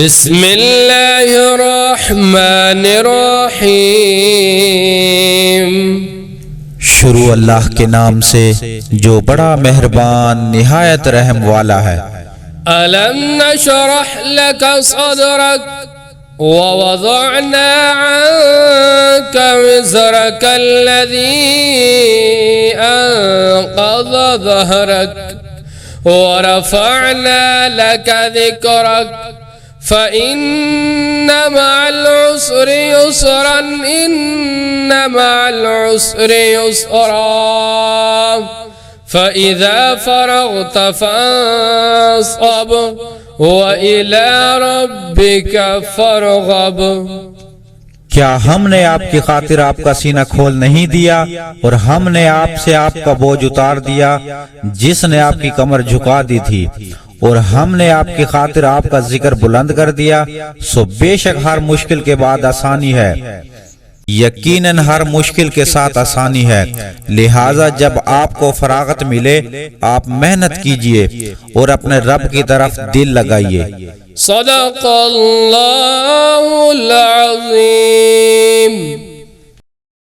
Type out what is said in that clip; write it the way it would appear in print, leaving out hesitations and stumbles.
बिस्मिल्लाहिर्रहमानिर्रहीम। शुरू अल्लाह के नाम से जो बड़ा मेहरबान निहायत रहम वाला है। अलम नशरह लक सदरक व वज़अना अन्क विज़रक अल्लज़ी अनक़ज़ ज़हरक व रफ़अना लक ज़िक्रक फ़इन्न मअल उसरि युस्रन इन्न मअल उसरि युस्रा फ़इज़ा फ़रग़त फ़ंसब व इला रब्बिक फ़रग़ब। क्या हमने आपकी खातिर आपका सीना खोल नहीं दिया और हमने आपसे आपका बोझ उतार दिया जिसने आपकी कमर झुका दी थी, और हमने आपकी खातिर आपका जिक्र बुलंद कर दिया। सो बेशक हर मुश्किल के बाद आसानी है, यकीनन हर मुश्किल के साथ आसानी है। लिहाजा जब आपको फरागत मिले आप मेहनत कीजिए और अपने रब की तरफ दिल लगाइए। सदक़ल्लाहुल अज़ीम।